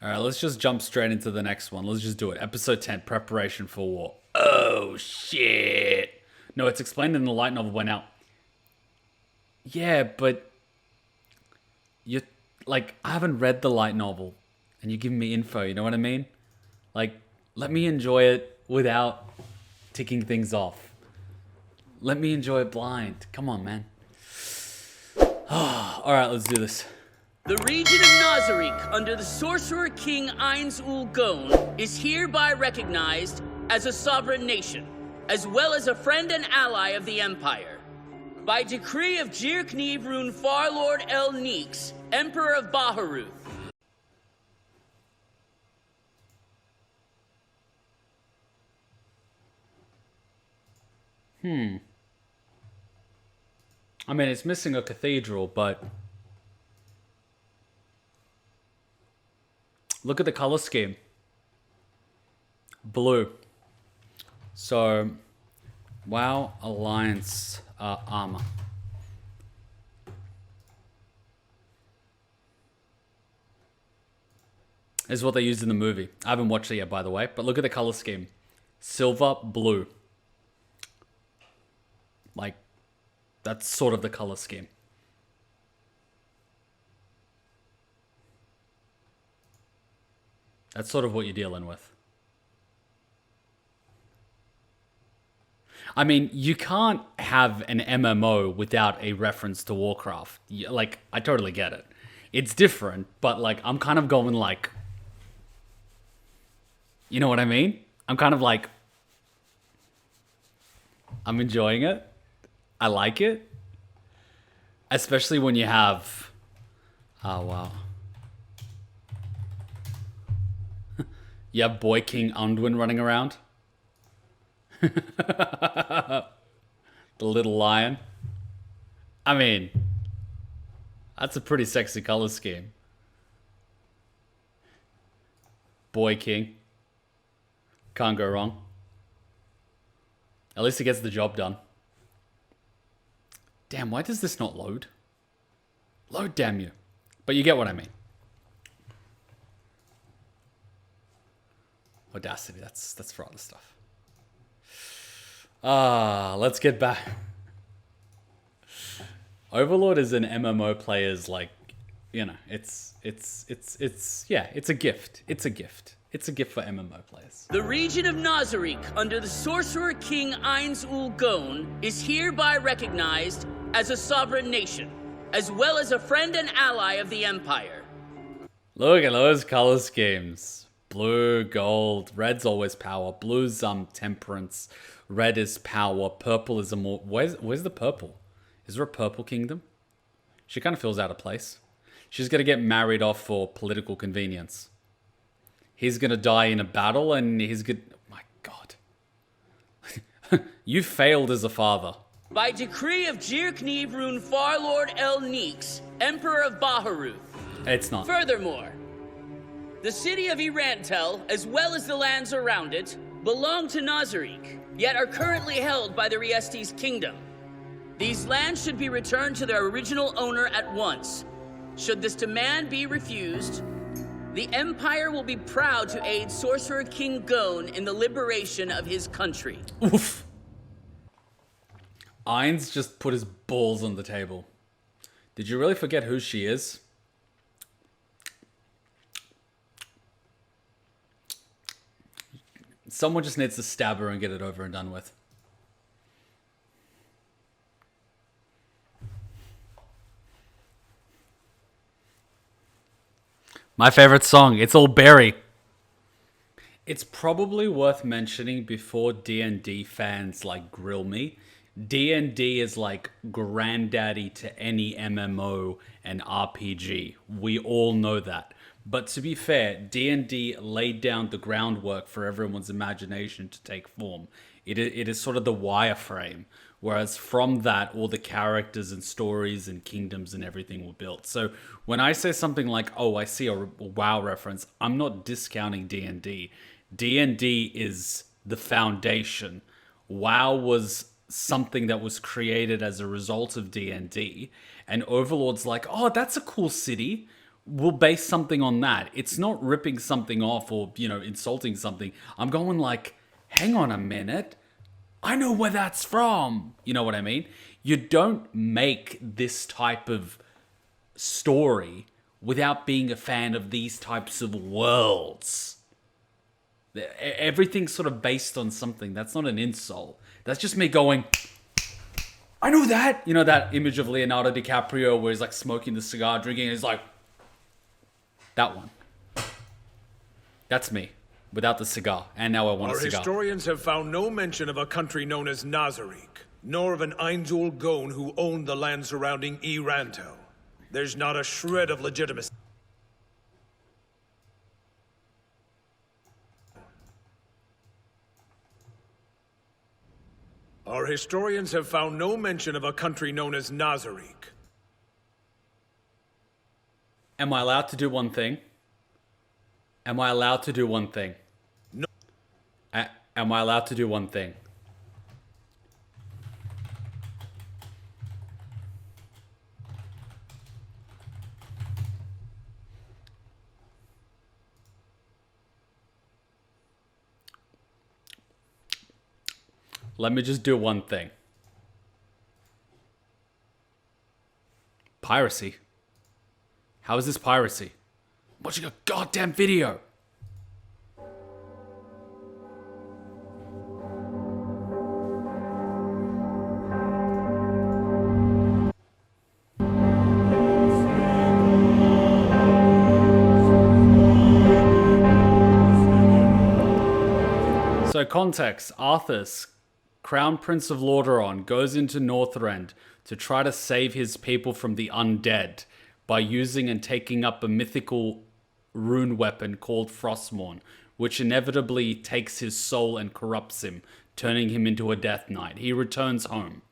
All right, let's just jump straight into the next one. Let's just do it. Episode 10, Preparation for War. Oh, shit. No, it's explained in the light novel by now. Yeah, but you like I haven't read the light novel and you're giving me info, you know what I mean? Like, let me enjoy it without ticking things off. Let me enjoy it blind. Come on, man. All right, let's do this. The region of Nazariq, under the Sorcerer King Ainz Ul Gon, is hereby recognized as a sovereign nation, as well as a friend and ally of the Empire. By decree of Jir Kniv Rune Farlord El Neeks, Emperor of Baharuth. I mean, it's missing a cathedral, but look at the color scheme. Blue. So, WoW Alliance armor. Is what they used in the movie. I haven't watched it yet, by the way, but look at the color scheme. Silver, blue. Like, that's sort of the color scheme. That's sort of what you're dealing with. I mean, you can't have an MMO without a reference to Warcraft. Like, I totally get it. It's different, but like, I'm kind of going like, you know what I mean? I'm kind of like, I'm enjoying it. I like it. Especially when you have, oh wow. You have Boy King Unduin running around. The little lion. I mean, that's a pretty sexy color scheme. Boy King. Can't go wrong. At least it gets the job done. Damn, why does this not load? Load, damn you. But you get what I mean. Audacity, that's for other stuff. Let's get back. Overlord is an MMO player's, like, you know, it's yeah, it's a gift. It's a gift. It's a gift for MMO players. The region of Nazariq, under the Sorcerer King Ainz Ul Gon, is hereby recognized as a sovereign nation, as well as a friend and ally of the Empire. Look at those color schemes. Blue, gold, red's always power. Blue's temperance. Red is power. Purple is a more... Where's the purple? Is there a purple kingdom? She kind of feels out of place. She's going to get married off for political convenience. He's going to die in a battle and he's going to... Oh my god. You failed as a father. By decree of Jir Kniv Rune Farlord El Neeks, Emperor of Baharuth. It's not. Furthermore, the city of Irantel, as well as the lands around it, belong to Nazariq, yet are currently held by the Riestes Kingdom. These lands should be returned to their original owner at once. Should this demand be refused, the Empire will be proud to aid Sorcerer King Gon in the liberation of his country. Oof. Ainz just put his balls on the table. Did you really forget who she is? Someone just needs to stab her and get it over and done with. My favorite song, It's All Berry. It's probably worth mentioning before D&D fans like grill me. D&D is like granddaddy to any MMO and RPG. We all know that. But to be fair, D&D laid down the groundwork for everyone's imagination to take form. It is sort of the wireframe. Whereas from that, all the characters and stories and kingdoms and everything were built. So when I say something like, oh, I see a WoW reference, I'm not discounting D&D. D&D is the foundation. WoW was something that was created as a result of D&D. And Overlord's like, oh, that's a cool city. we'll base something on that. It's not ripping something off or, insulting something. I'm going like, hang on a minute. I know where that's from. You know what I mean? You don't make this type of story without being a fan of these types of worlds. Everything's sort of based on something. That's not an insult. That's just me going, I know that. You know that image of Leonardo DiCaprio where he's like smoking the cigar, drinking, and he's like, that one. That's me, without the cigar. And now I want a cigar. Our historians have found no mention of a country known as Nazarick, nor of an Ainzul Gon who owned the land surrounding Irantel. There's not a shred of legitimacy. Our historians have found no mention of a country known as Nazarick. Am I allowed to do one thing? Am I allowed to do one thing? No. Am I allowed to do one thing? Let me just do one thing. Piracy? How is this piracy? I'm watching a goddamn video. So context, Arthas, Crown Prince of Lordaeron, goes into Northrend to try to save his people from the undead by using and taking up a mythical rune weapon called Frostmourne, which inevitably takes his soul and corrupts him, turning him into a Death Knight. He returns home.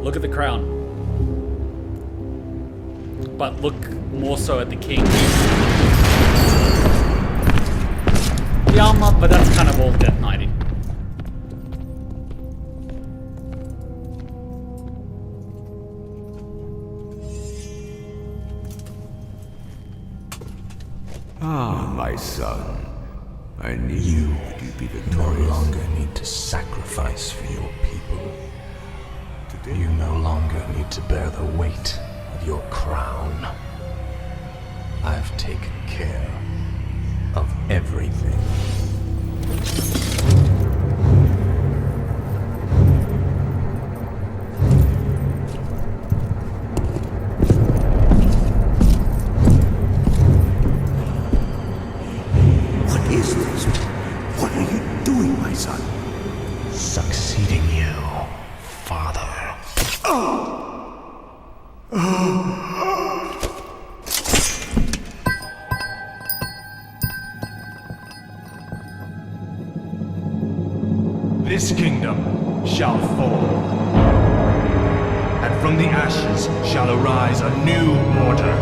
Look at the crown. But look more so at the king. The armor, but that's kind of all Death Knighty. Ah, my son. I knew you'd be victorious. You no longer need to sacrifice for your people. You no longer need to bear the weight of your crown. I've taken care of everything. What is this? What are you doing, my son? Succeeding you, father. This kingdom shall fall, and from the ashes shall arise a new order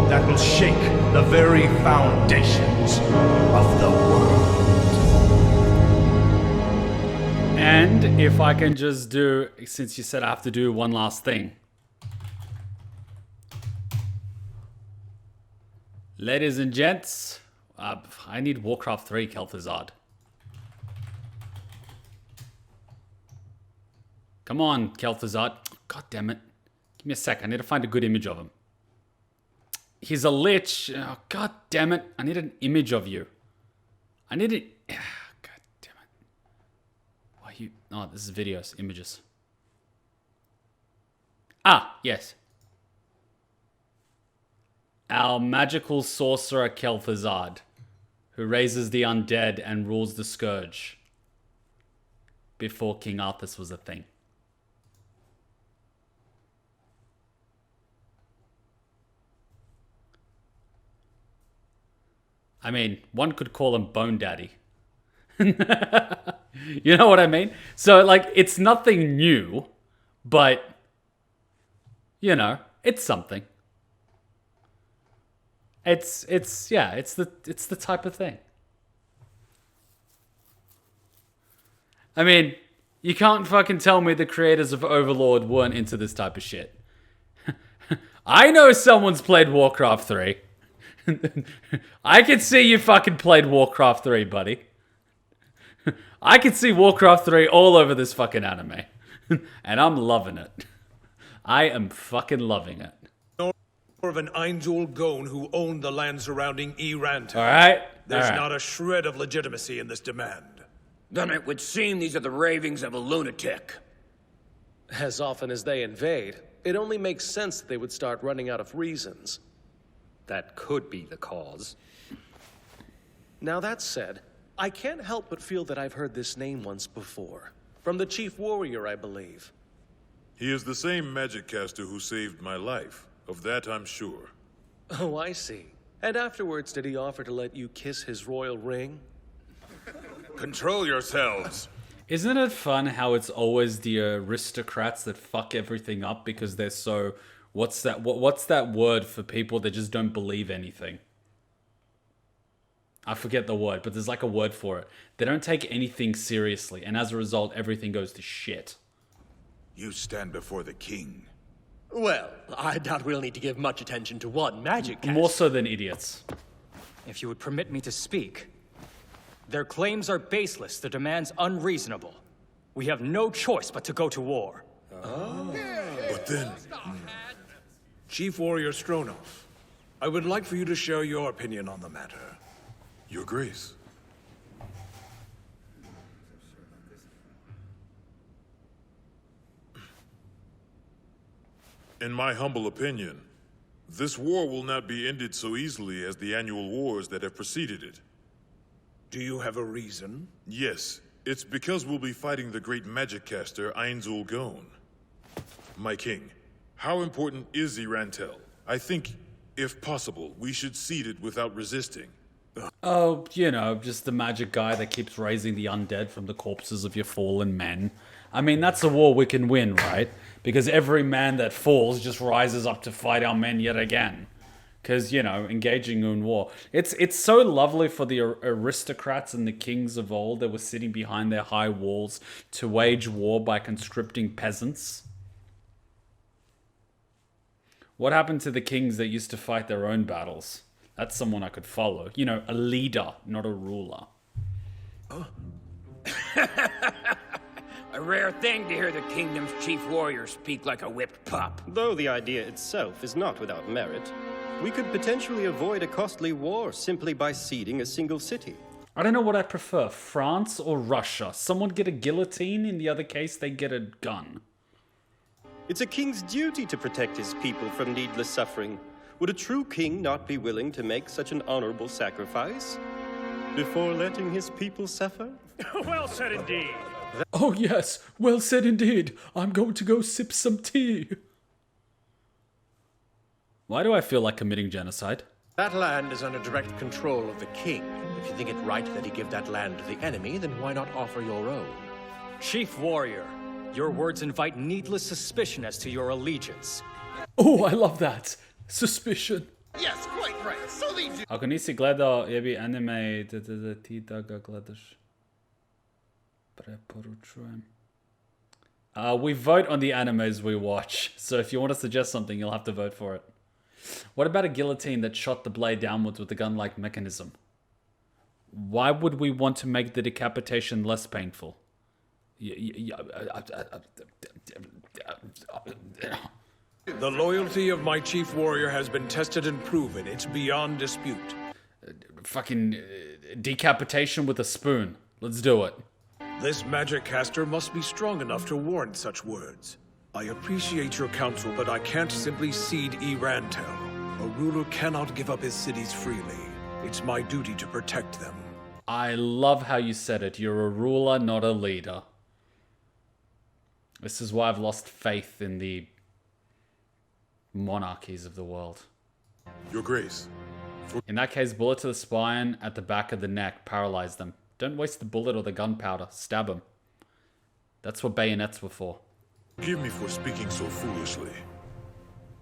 that will shake the very foundations of the world. And if I can just do, since you said I have to do one last thing. Ladies and gents, I need Warcraft 3 Kel'Thuzad. Come on, Kel'Thuzad. God damn it. Give me a sec. I need to find a good image of him. He's a lich. Oh, God damn it. I need an image of you. I need it. God damn it. Why you? Oh, this is videos, images. Ah, yes. our magical sorcerer Kel'Thuzad, who raises the undead and rules the scourge. Before King Arthas was a thing. I mean, one could call him Bone Daddy. You know what I mean? So, like, it's nothing new, but, you know, it's something. It's the type of thing. I mean, you can't fucking tell me the creators of Overlord weren't into this type of shit. I know someone's played Warcraft 3. I can see you fucking played Warcraft 3, buddy. I can see Warcraft 3 all over this fucking anime. And I'm loving it. I am fucking loving it. Of an Ainzul Gone who owned the land surrounding Erantel. Alright? There's not a shred of legitimacy in this demand. Then it would seem these are the ravings of a lunatic. As often as they invade, it only makes sense that they would start running out of reasons. That could be the cause. Now that said, I can't help but feel that I've heard this name once before. From the Chief Warrior, I believe. He is the same magic caster who saved my life. Of that I'm sure. Oh, I see. And afterwards, did he offer to let you kiss his royal ring? Control yourselves. Isn't it fun how it's always the aristocrats that fuck everything up because they're so... What's that word for people that just don't believe anything? I forget the word, but there's like a word for it. They don't take anything seriously, and as a result, everything goes to shit. You stand before the king. Well, I doubt we'll need to give much attention to one magic caster. More so than idiots. If you would permit me to speak. Their claims are baseless, their demands unreasonable. We have no choice but to go to war. But then... Chief Warrior Stronov, I would like for you to share your opinion on the matter. Your Grace. In my humble opinion, this war will not be ended so easily as the annual wars that have preceded it. Do you have a reason? Yes, it's because we'll be fighting the great magic caster Ainzul Gone. My king, how important is Erantel? I think, if possible, we should cede it without resisting. Oh, you know, just the magic guy that keeps raising the undead from the corpses of your fallen men. I mean, that's a war we can win, right? Because every man that falls just rises up to fight our men yet again. Because, you know, engaging in war. It's so lovely for the aristocrats and the kings of old that were sitting behind their high walls to wage war by conscripting peasants. What happened to the kings that used to fight their own battles? That's someone I could follow. You know, a leader, not a ruler. A rare thing to hear the kingdom's chief warrior speak like a whipped pup. Though the idea itself is not without merit, we could potentially avoid a costly war simply by ceding a single city. I don't know what I prefer, France or Russia. Someone get a guillotine, in the other case they get a gun. It's a king's duty to protect his people from needless suffering. Would a true king not be willing to make such an honorable sacrifice before letting his people suffer? Well said indeed. Oh yes, well said indeed. I'm going to go sip some tea. Why do I feel like committing genocide? That land is under direct control of the king. If you think it right that he give that land to the enemy, then why not offer your own? Chief Warrior, your words invite needless suspicion as to your allegiance. Oh, I love that. Suspicion. Yes, quite right. So leaves you. Ako nisi gledao jebi anime ti da ga gledaš. Preporučujem. We vote on the animes we watch, so if you want to suggest something, you'll have to vote for it. What about a guillotine that shot the blade downwards with a gun-like mechanism? Why would we want to make the decapitation less painful? The loyalty of my chief warrior has been tested and proven. It's beyond dispute. Fucking decapitation with a spoon. Let's do it. This magic caster must be strong enough to warrant such words. I appreciate your counsel, but I can't simply cede Erantel. A ruler cannot give up his cities freely. It's my duty to protect them. I love how you said it. You're a ruler, not a leader. This is why I've lost faith in the monarchies of the world. Your Grace. In that case, bullet to the spine, at the back of the neck, paralyze them. Don't waste the bullet or the gunpowder. Stab them. That's what bayonets were for. Forgive me for speaking so foolishly.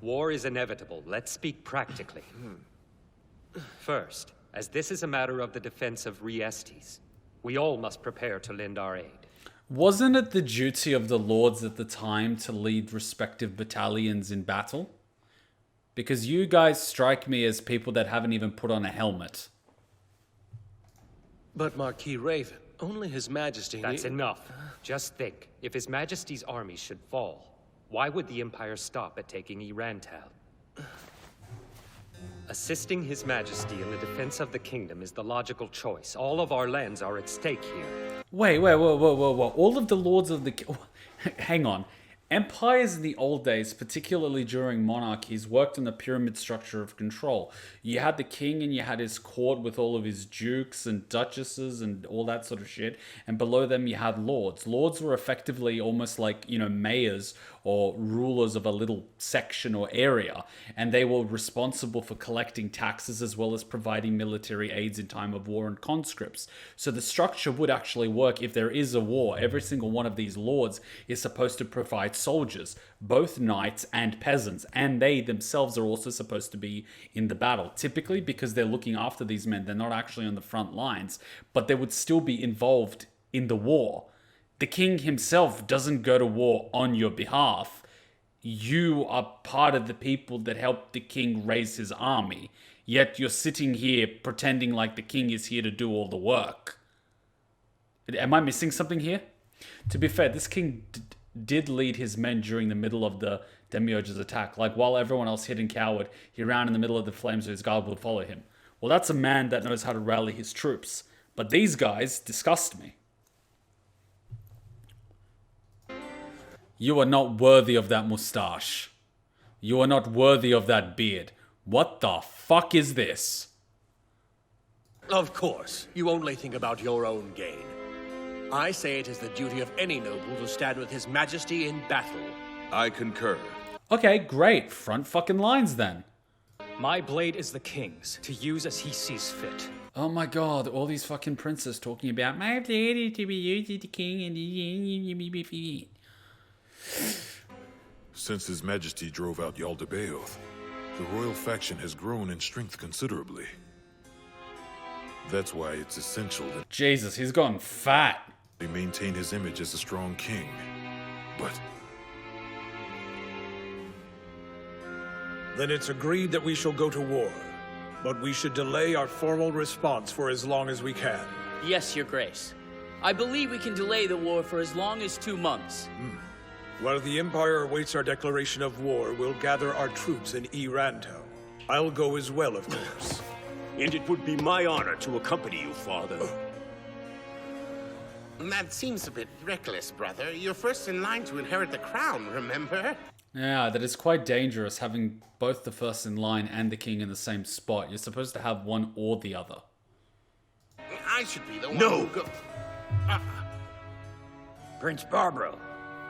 War is inevitable. Let's speak practically. First, as this is a matter of the defense of Riestes, we all must prepare to lend our aid. Wasn't it the duty of the lords at the time to lead respective battalions in battle? Because you guys strike me as people that haven't even put on a helmet. But Marquis Raven, only His Majesty... That's enough. Just think, if His Majesty's armies should fall, why would the Empire stop at taking Irantal? Assisting His Majesty in the defense of the kingdom is the logical choice. All of our lands are at stake here. Wait, whoa. All of the lords of the... Hang on. Empires in the old days, particularly during monarchies, worked on the pyramid structure of control. You had the king and you had his court with all of his dukes and duchesses and all that sort of shit. And below them you had lords. Lords were effectively almost like, you know, mayors or rulers of a little section or area. And they were responsible for collecting taxes as well as providing military aids in time of war and conscripts. So the structure would actually work if there is a war. Every single one of these lords is supposed to provide soldiers, both knights and peasants, and they themselves are also supposed to be in the battle. Typically, because they're looking after these men, they're not actually on the front lines, but they would still be involved in the war. The king himself doesn't go to war on your behalf. You are part of the people that helped the king raise his army, yet you're sitting here pretending like the king is here to do all the work. Am I missing something here? To be fair, this king did lead his men during the middle of the Demiurge's attack. Like, while everyone else hid and cowered, he ran in the middle of the flames so his guard would follow him. Well, that's a man that knows how to rally his troops. But these guys disgust me. You are not worthy of that mustache. You are not worthy of that beard. What the fuck is this? Of course, you only think about your own gain. I say it is the duty of any noble to stand with His Majesty in battle. I concur. Okay, great. Front fucking lines then. My blade is the king's, to use as he sees fit. Oh my god, all these fucking princes talking about my blade is to be used as the king and Since His Majesty drove out Yaldabaoth, the royal faction has grown in strength considerably. That's why it's essential that Jesus, he's gone fat. He maintain his image as a strong king. But Then it's agreed that we shall go to war. But we should delay our formal response for as long as we can. Yes, Your Grace. I believe we can delay the war for as long as 2 months. While the Empire awaits our declaration of war, we'll gather our troops in Irantel. I'll go as well, of course. And it would be my honor to accompany you, Father. That seems a bit reckless, brother. You're first in line to inherit the crown, remember? Yeah, that is quite dangerous, having both the first in line and the king in the same spot. You're supposed to have one or the other. I should be the one No. who go... Prince Barbaro,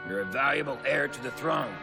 you're a valuable heir to the throne,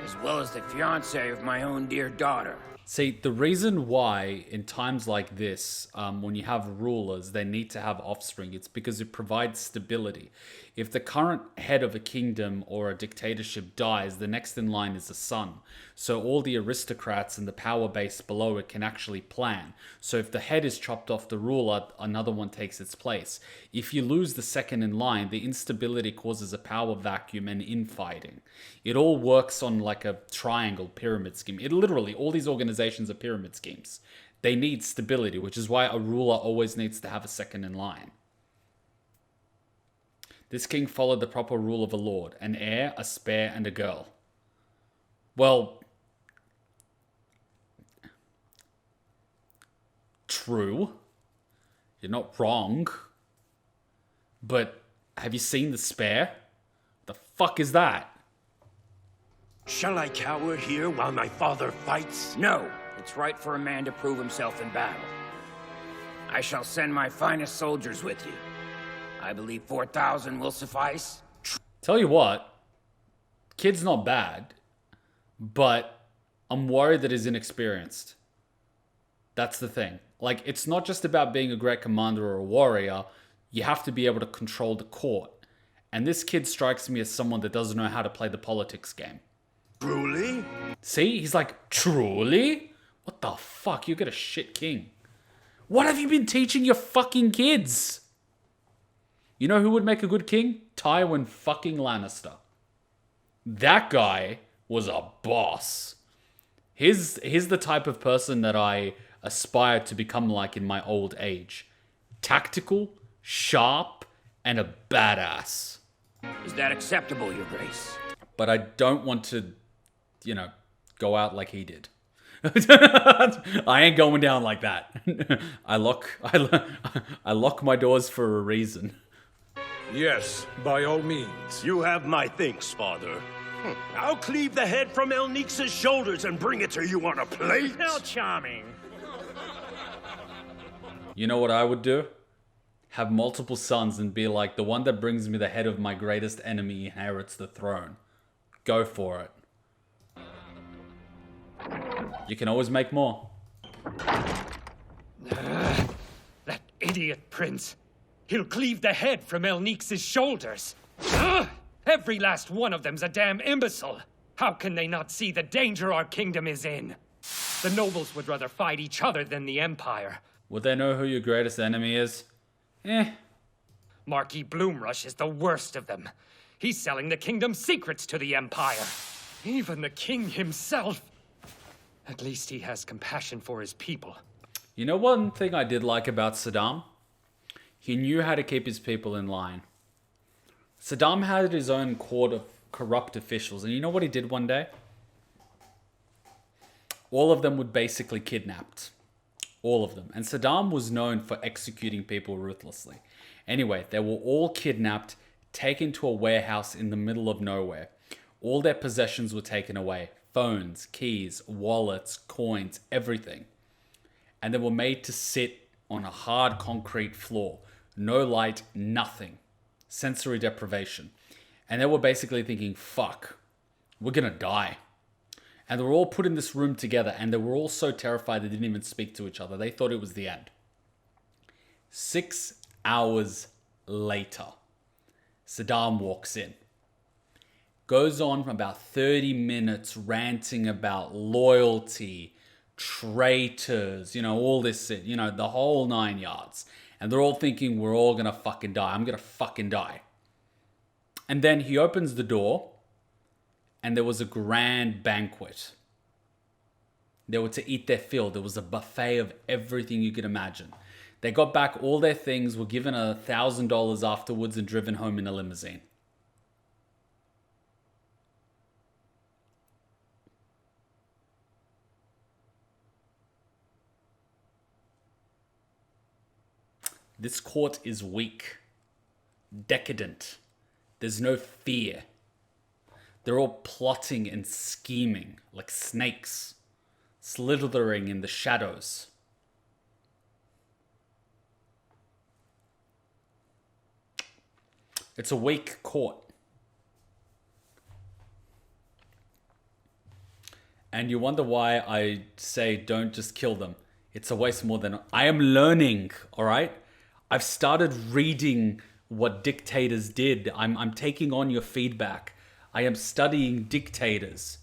as well as the fiancé of my own dear daughter. See, the reason why in times like this, when you have rulers, they need to have offspring, it's because it provides stability. If the current head of a kingdom or a dictatorship dies, the next in line is a son. So all the aristocrats and the power base below it can actually plan. So if the head is chopped off the ruler, another one takes its place. If you lose the second in line, the instability causes a power vacuum and infighting. It all works on like a triangle pyramid scheme. It literally, all these organizations are pyramid schemes. They need stability, which is why a ruler always needs to have a second in line. This king followed the proper rule of a lord, an heir, a spare, and a girl. Well, true. You're not wrong. But have you seen the spare? The fuck is that? Shall I cower here while my father fights? No, It's right for a man to prove himself in battle. I shall send my finest soldiers with you. I believe 4,000 will suffice. Tell you what, kid's not bad, but I'm worried that he's inexperienced. That's the thing. Like, it's not just about being a great commander or a warrior. You have to be able to control the court. And this kid strikes me as someone that doesn't know how to play the politics game. Truly? See? He's like, truly? What the fuck? You get a shit king. What have you been teaching your fucking kids? You know who would make a good king? Tywin fucking Lannister. That guy was a boss. He's the type of person that I aspire to become like in my old age. Tactical, sharp, and a badass. Is that acceptable, Your Grace? But I don't want to, go out like he did. I ain't going down like that. I lock my doors for a reason. Yes, by all means. You have my thanks, Father. I'll cleave the head from El Nix's shoulders and bring it to you on a plate. How charming. You know what I would do? Have multiple sons and be like, the one that brings me the head of my greatest enemy inherits the throne. Go for it. You can always make more. That idiot prince. He'll cleave the head from El Nix's shoulders. Every last one of them's a damn imbecile. How can they not see the danger our kingdom is in? The nobles would rather fight each other than the Empire. Would they know who your greatest enemy is? Marquis Bloomrush is the worst of them. He's selling the kingdom's secrets to the Empire. Even the king himself. At least he has compassion for his people. You know one thing I did like about Saddam? He knew how to keep his people in line. Saddam had his own court of corrupt officials, and you know what he did one day? All of them were basically kidnapped. All of them. And Saddam was known for executing people ruthlessly. Anyway, they were all kidnapped, taken to a warehouse in the middle of nowhere. All their possessions were taken away. Phones, keys, wallets, coins, everything. And they were made to sit on a hard concrete floor. No light, nothing. Sensory deprivation. And they were basically thinking, fuck, we're gonna die. And they were all put in this room together, and they were all so terrified they didn't even speak to each other. They thought it was the end. 6 hours later, Saddam walks in. Goes on for about 30 minutes ranting about loyalty, traitors, all this shit, the whole 9 yards. And they're all thinking, we're all gonna fucking die. I'm gonna fucking die. And then he opens the door, and there was a grand banquet. They were to eat their fill. There was a buffet of everything you could imagine. They got back all their things, were given $1,000 afterwards, and driven home in a limousine. This court is weak, decadent. There's no fear. They're all plotting and scheming like snakes, slithering in the shadows. It's a weak court. And you wonder why I say don't just kill them. It's a waste more than... I am learning, all right? I've started reading what dictators did. I'm taking on your feedback. I am studying dictators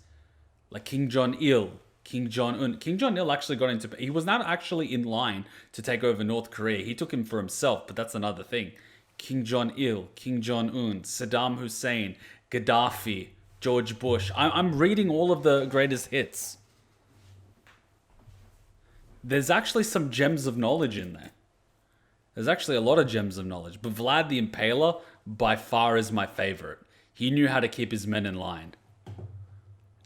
like King Jong-il, King Jong-un. King Jong-il actually got into... He was not actually in line to take over North Korea. He took him for himself, but that's another thing. King Jong-il, King Jong-un, Saddam Hussein, Gaddafi, George Bush. I'm reading all of the greatest hits. There's actually some gems of knowledge in there. There's actually a lot of gems of knowledge. But Vlad the Impaler, by far, is my favorite. He knew how to keep his men in line.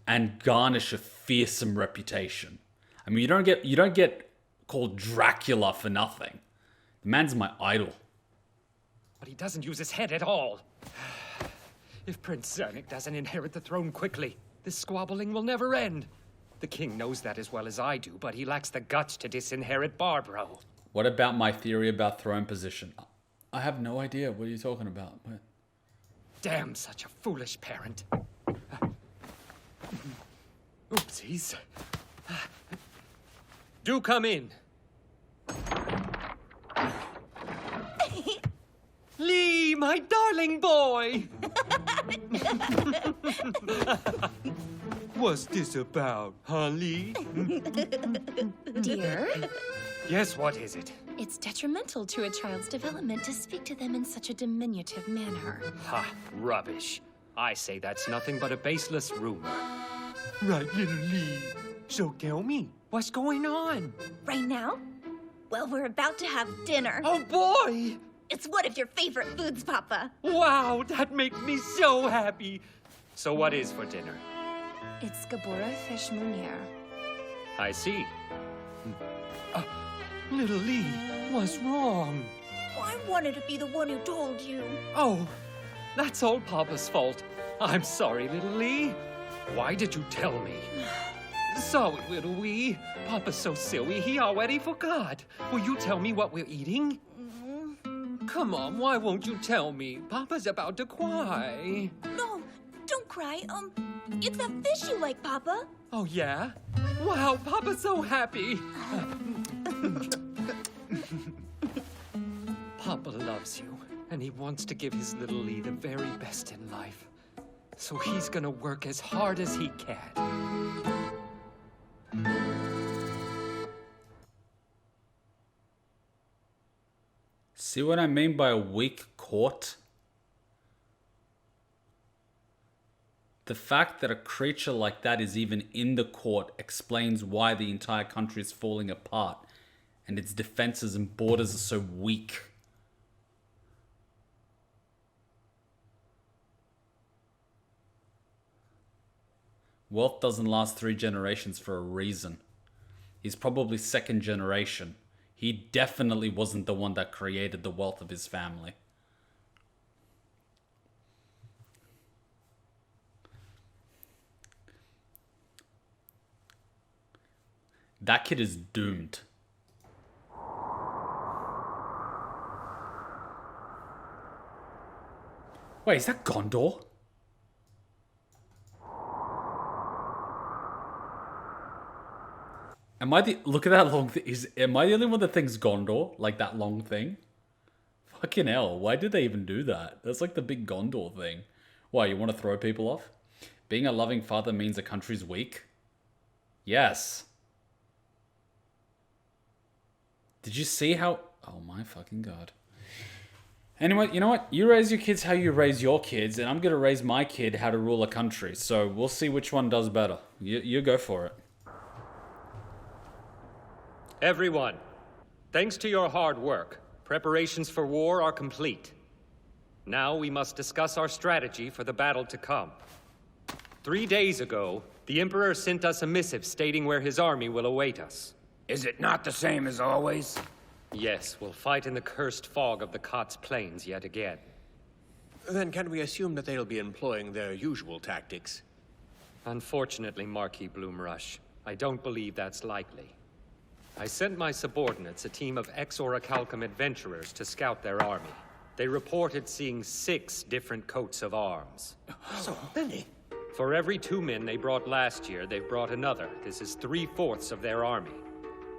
And garnish a fearsome reputation. I mean, you don't get called Dracula for nothing. The man's my idol. But he doesn't use his head at all. If Prince Zernik doesn't inherit the throne quickly, this squabbling will never end. The king knows that as well as I do, but he lacks the guts to disinherit Barbaro. What about my theory about throne position? I have no idea. What are you talking about? What? Damn, such a foolish parent. Oopsies. Do come in. Lee, my darling boy! What's this about, huh, Lee? Dear? Yes, what is it? It's detrimental to a child's development to speak to them in such a diminutive manner. Ha, rubbish. I say that's nothing but a baseless rumor. Right, little Lee. So tell me, what's going on? Right now? Well, we're about to have dinner. Oh, boy! It's one of your favorite foods, Papa. Wow, that makes me so happy. So what is for dinner? It's Gabora fish munir. I see. Little Lee, what's wrong? I wanted to be the one who told you. Oh, that's all Papa's fault. I'm sorry, little Lee. Why did you tell me? Sorry, little Wee. Papa's so silly, he already forgot. Will you tell me what we're eating? Come on, why won't you tell me? Papa's about to cry. No, don't cry. It's that fish you like, Papa. Oh, yeah? Wow, Papa's so happy. Papa loves you, and he wants to give his little Lee the very best in life. So he's gonna work as hard as he can. See what I mean by a weak court? The fact that a creature like that is even in the court explains why the entire country is falling apart and its defenses and borders are so weak. Wealth doesn't last 3 generations for a reason. He's probably 2nd generation. He definitely wasn't the one that created the wealth of his family. That kid is doomed. Wait, is that Gondor? Am I the... Look at that long thing. Am I the only one that thinks Gondor? Like that long thing? Fucking hell. Why did they even do that? That's like the big Gondor thing. Why, you want to throw people off? Being a loving father means a country's weak? Yes. Did you see how... Oh my fucking god. Anyway, you know what? You raise your kids how you raise your kids, and I'm going to raise my kid how to rule a country. So we'll see which one does better. You go for it. Everyone, thanks to your hard work, preparations for war are complete. Now we must discuss our strategy for the battle to come. 3 days ago, the Emperor sent us a missive stating where his army will await us. Is it not the same as always? Yes, we'll fight in the cursed fog of the Kotz Plains yet again. Then can we assume that they'll be employing their usual tactics? Unfortunately, Marquis Bloomrush, I don't believe that's likely. I sent my subordinates a team of ex-Orichalcum adventurers to scout their army. They reported seeing 6 different coats of arms. So many? For every 2 men they brought last year, they've brought another. This is 3/4 of their army.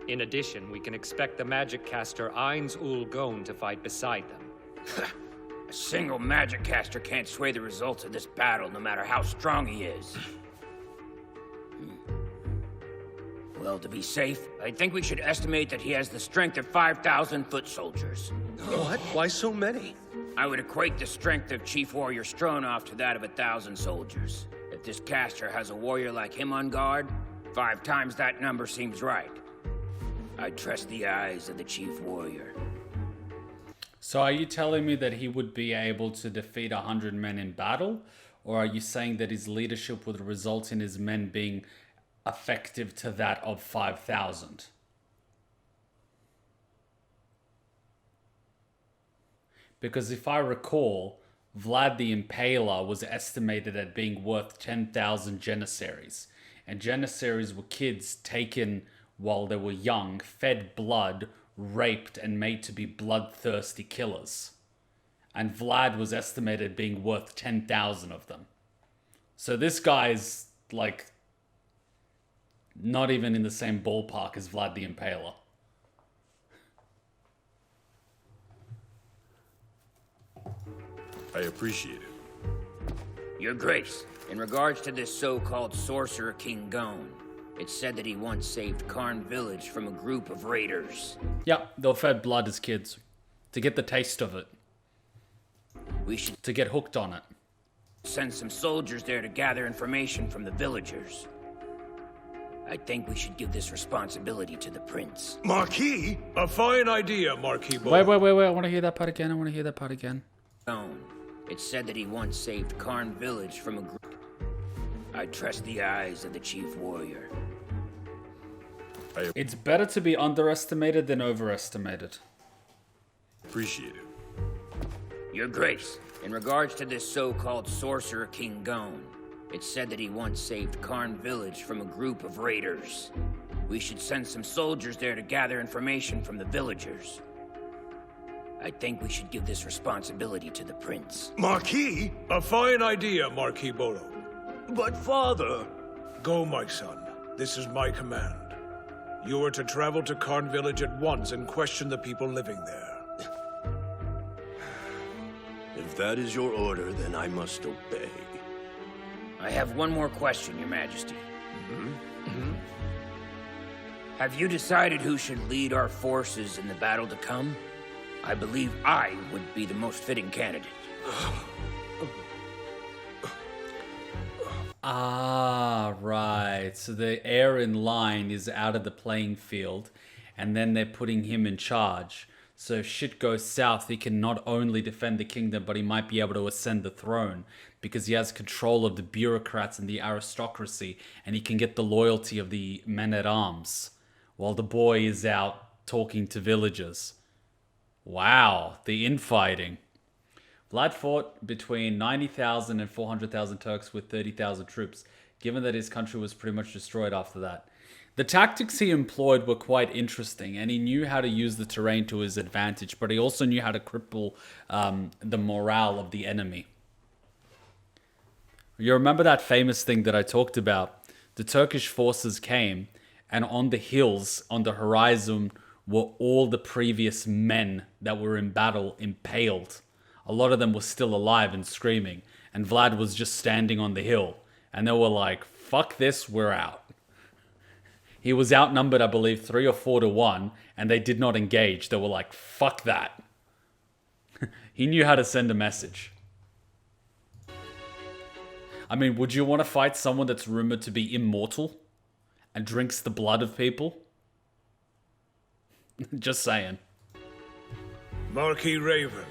In addition, we can expect the magic caster Ainz Ul Gon to fight beside them. A single magic caster can't sway the results of this battle, no matter how strong he is. Well, to be safe, I think we should estimate that he has the strength of 5,000 foot soldiers. What? Why so many? I would equate the strength of Chief Warrior Stronov to that of 1,000 soldiers. If this caster has a warrior like him on guard, 5 times that number seems right. I trust the eyes of the Chief Warrior. So are you telling me that he would be able to defeat 100 men in battle? Or are you saying that his leadership would result in his men being effective to that of 5,000? Because if I recall, Vlad the Impaler was estimated at being worth 10,000 Janissaries. and Janissaries were kids taken while they were young, fed blood, raped, and made to be bloodthirsty killers. And Vlad was estimated being worth 10,000 of them. So this guy's, like, not even in the same ballpark as Vlad the Impaler. I appreciate it. Your Grace, in regards to this so-called sorcerer King Gon, it's said that he once saved Karn Village from a group of raiders. Yeah, they were fed blood as kids. To get the taste of it. We should to get hooked on it. Send some soldiers there to gather information from the villagers. I think we should give this responsibility to the prince. Marquis? A fine idea, Marquis boy. Wait. I want to hear that part again. It's said that he once saved Karn Village from a group. I trust the eyes of the chief warrior. It's better to be underestimated than overestimated. Appreciate it. Your Grace, in regards to this so-called sorcerer King Gon, it's said that he once saved Karn Village from a group of raiders. We should send some soldiers there to gather information from the villagers. I think we should give this responsibility to the prince. Marquis? A fine idea, Marquis Boro. But father... Go, my son. This is my command. You are to travel to Karn Village at once and question the people living there. If that is your order, then I must obey. I have one more question, Your Majesty. Have you decided who should lead our forces in the battle to come? I believe I would be the most fitting candidate. Ah, right. So the heir in line is out of the playing field, and then they're putting him in charge. So if shit goes south, he can not only defend the kingdom, but he might be able to ascend the throne because he has control of the bureaucrats and the aristocracy, and he can get the loyalty of the men-at-arms while the boy is out talking to villagers. Wow, the infighting. Vlad fought between 90,000 and 400,000 Turks with 30,000 troops, given that his country was pretty much destroyed after that. The tactics he employed were quite interesting, and he knew how to use the terrain to his advantage, but he also knew how to cripple the morale of the enemy. You remember that famous thing that I talked about? The Turkish forces came, and on the hills, on the horizon, were all the previous men that were in battle impaled. A lot of them were still alive and screaming, and Vlad was just standing on the hill, and they were like, fuck this, we're out. He was outnumbered, I believe, 3 or 4 to 1, and they did not engage. They were like, fuck that. He knew how to send a message. I mean, would you want to fight someone that's rumored to be immortal and drinks the blood of people? Just saying. Marquis Raven.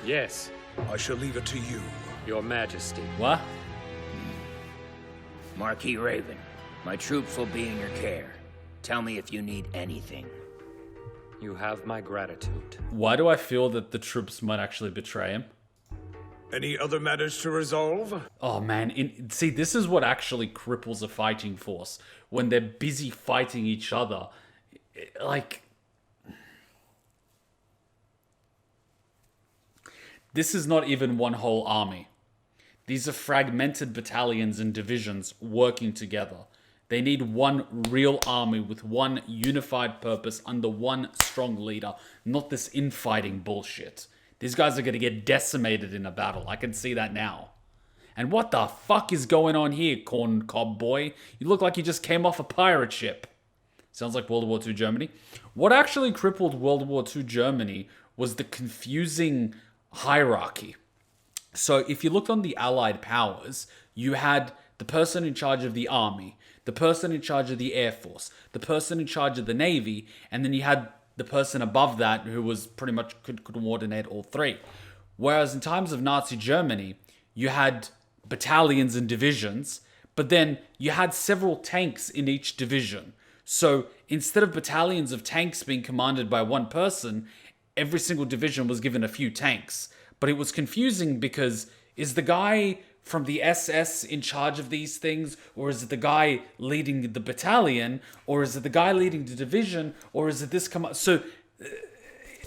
Yes. I shall leave it to you. Your Majesty. What? Marquis Raven, my troops will be in your care. Tell me if you need anything. You have my gratitude. Why do I feel that the troops might actually betray him? Any other matters to resolve? Oh man, see, this is what actually cripples a fighting force. When they're busy fighting each other. Like... This is not even one whole army. These are fragmented battalions and divisions working together. They need one real army with one unified purpose under one strong leader, not this infighting bullshit. These guys are going to get decimated in a battle. I can see that now. And what the fuck is going on here, corn cob boy? You look like you just came off a pirate ship. Sounds like World War II Germany. What actually crippled World War II Germany was the confusing hierarchy. So if you looked on the Allied powers, you had the person in charge of the army, the person in charge of the air force, the person in charge of the navy, and then you had the person above that who was pretty much could coordinate all three. Whereas in times of Nazi Germany, you had battalions and divisions, but then you had several tanks in each division. So instead of battalions of tanks being commanded by one person, every single division was given a few tanks. But it was confusing because is the guy from the SS in charge of these things? Or is it the guy leading the battalion? Or is it the guy leading the division? Or is it this command? So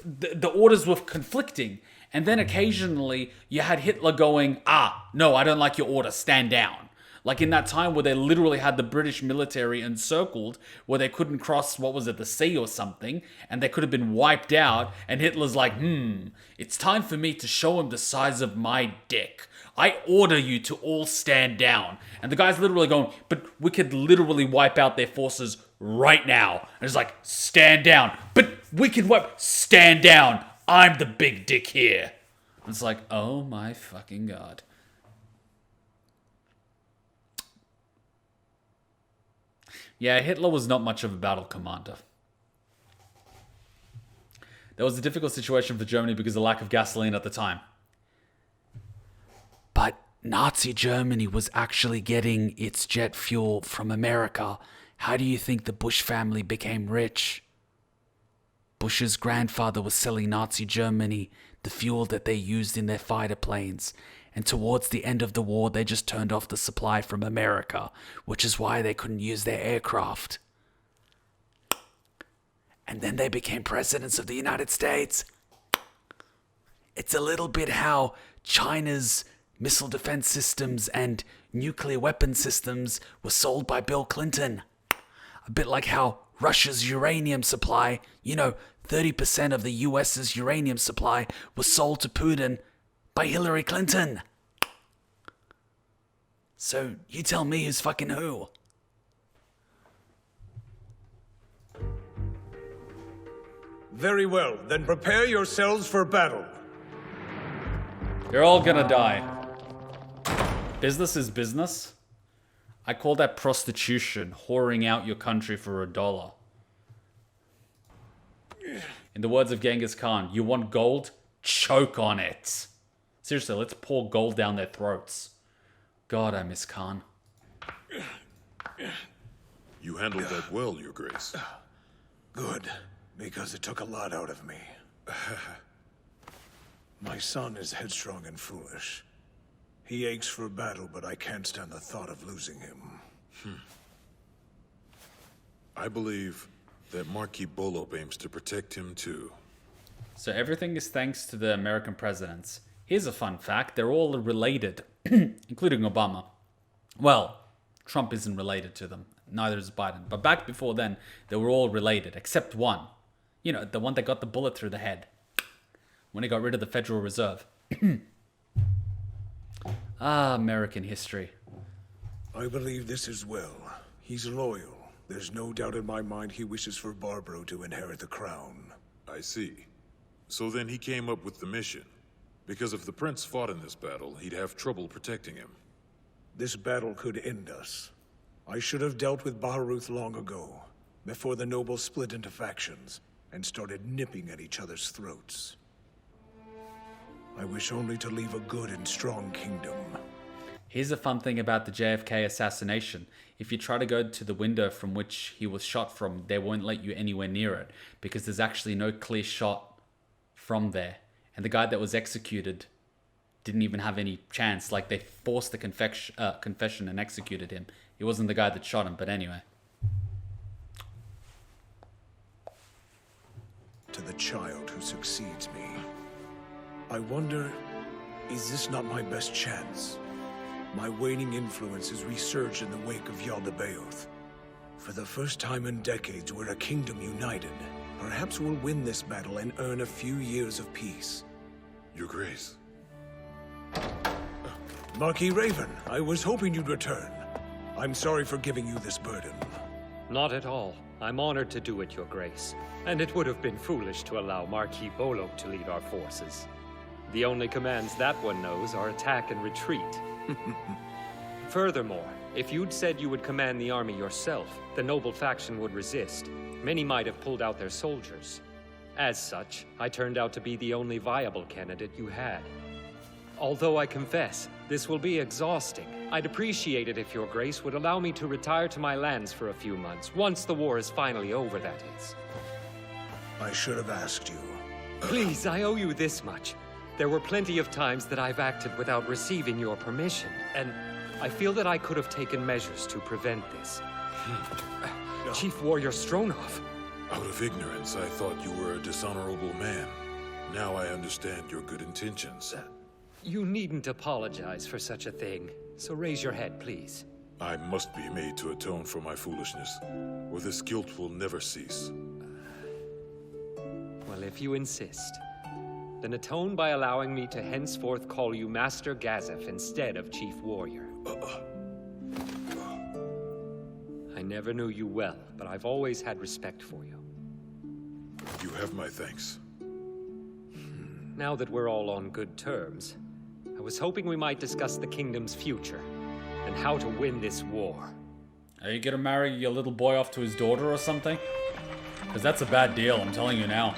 the orders were conflicting. And then occasionally you had Hitler going, no, I don't like your order, stand down. Like in that time where they literally had the British military encircled, where they couldn't cross, what was it, the sea or something, and they could have been wiped out, and Hitler's like, it's time for me to show him the size of my dick. I order you to all stand down. And the guy's literally going, but we could literally wipe out their forces right now. And it's like, stand down. But we can stand down. I'm the big dick here. And it's like, oh my fucking God. Yeah, Hitler was not much of a battle commander. That was a difficult situation for Germany because of the lack of gasoline at the time. But Nazi Germany was actually getting its jet fuel from America. How do you think the Bush family became rich? Bush's grandfather was selling Nazi Germany the fuel that they used in their fighter planes. And towards the end of the war, they just turned off the supply from America, which is why they couldn't use their aircraft. And then they became presidents of the United States. It's a little bit how China's missile defense systems and nuclear weapon systems were sold by Bill Clinton. A bit like how Russia's uranium supply, 30% of the US's uranium supply was sold to Putin by Hillary Clinton. So you tell me who's fucking who. Very well, then prepare yourselves for battle. You're all gonna die. Business is business. I call that prostitution, whoring out your country for $1. In the words of Genghis Khan, you want gold? Choke on it. Seriously, let's pour gold down their throats. God, I miss Khan. You handled that well, Your Grace. Good, because it took a lot out of me. My son is headstrong and foolish. He aches for battle, but I can't stand the thought of losing him. I believe that Marquis Bolo aims to protect him too. So everything is thanks to the American presidents. Here's a fun fact. They're all related, including Obama. Well, Trump isn't related to them. Neither is Biden. But back before then, they were all related, except one. The one that got the bullet through the head. When he got rid of the Federal Reserve. American history. I believe this as well. He's loyal. There's no doubt in my mind he wishes for Barbaro to inherit the crown. I see. So then he came up with the mission. Because if the prince fought in this battle, he'd have trouble protecting him. This battle could end us. I should have dealt with Baharuth long ago, before the nobles split into factions and started nipping at each other's throats. I wish only to leave a good and strong kingdom. Here's a fun thing about the JFK assassination. If you try to go to the window from which he was shot from, they won't let you anywhere near it, because there's actually no clear shot from there. And the guy that was executed didn't even have any chance. Like, they forced the confession and executed him. He wasn't the guy that shot him, but anyway. To the child who succeeds me. I wonder, is this not my best chance? My waning influence has resurged in the wake of Yaldabaoth. For the first time in decades, we're a kingdom united. Perhaps we'll win this battle and earn a few years of peace. Your Grace. Marquis Raven, I was hoping you'd return. I'm sorry for giving you this burden. Not at all. I'm honored to do it, Your Grace. And it would have been foolish to allow Marquis Bolo to lead our forces. The only commands that one knows are attack and retreat. Furthermore, if you'd said you would command the army yourself, the noble faction would resist. Many might have pulled out their soldiers. As such, I turned out to be the only viable candidate you had. Although I confess, this will be exhausting. I'd appreciate it if Your Grace would allow me to retire to my lands for a few months, once the war is finally over, that is. I should have asked you. Please, I owe you this much. There were plenty of times that I've acted without receiving your permission, and I feel that I could have taken measures to prevent this. No. Chief Warrior Stronov. Out of ignorance, I thought you were a dishonorable man. Now I understand your good intentions. You needn't apologize for such a thing, so raise your head, please. I must be made to atone for my foolishness, or this guilt will never cease. Well, if you insist, then atone by allowing me to henceforth call you Master Gazef instead of Chief Warrior. I never knew you well, but I've always had respect for you. You have my thanks. Now that we're all on good terms, I was hoping we might discuss the kingdom's future and how to win this war. Are you gonna marry your little boy off to his daughter or something? Because that's a bad deal, I'm telling you now.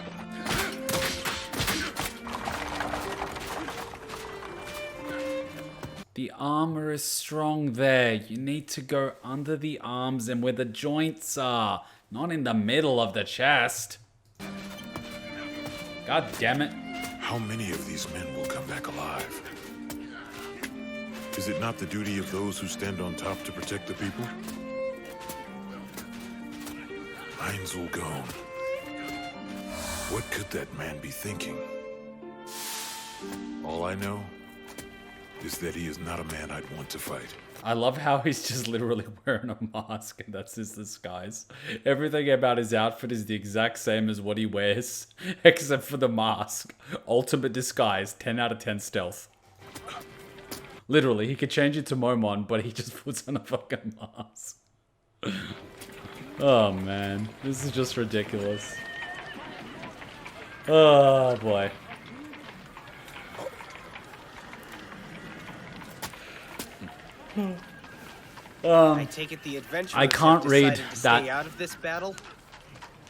The armor is strong there. You need to go under the arms and where the joints are, not in the middle of the chest. God damn it. How many of these men will come back alive? Is it not the duty of those who stand on top to protect the people? Einzel gone. What could that man be thinking? All I know is that he is not a man I'd want to fight. I love how he's just literally wearing a mask and that's his disguise. Everything about his outfit is the exact same as what he wears, except for the mask. Ultimate disguise, 10 out of 10 stealth. Literally, he could change it to Momon, but he just puts on a fucking mask. Oh man, this is just ridiculous. Oh boy. I take it the adventurers I can't have read decided to that. stay out of this battle?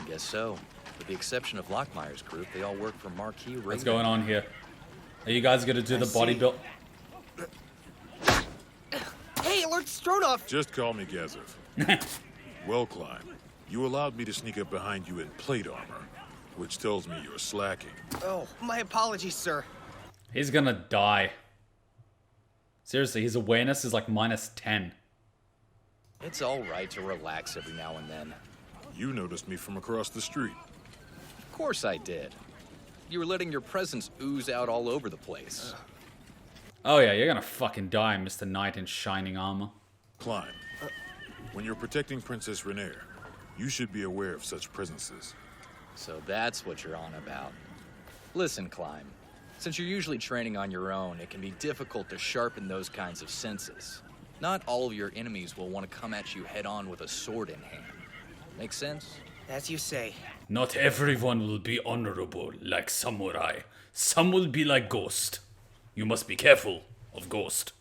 Guess so. With the exception of Lockmeyer's group, they all work for Marquis Raven. What's going on here? Are you guys gonna do the bodybuild? Hey, Lord Stronov! Just call me Gazef. Well, Klein, you allowed me to sneak up behind you in plate armor, which tells me you're slacking. Oh, my apologies, sir. He's gonna die. Seriously, his awareness is like -10. It's all right to relax every now and then. You noticed me from across the street. Of course I did. You were letting your presence ooze out all over the place. Oh yeah, you're gonna fucking die, Mr. Knight in shining armor. Klein, when you're protecting Princess Renaer, you should be aware of such presences. So that's what you're on about. Listen, Klein. Since you're usually training on your own, it can be difficult to sharpen those kinds of senses. Not all of your enemies will want to come at you head-on with a sword in hand. Make sense? As you say. Not everyone will be honorable like samurai. Some will be like Ghost. You must be careful of Ghost.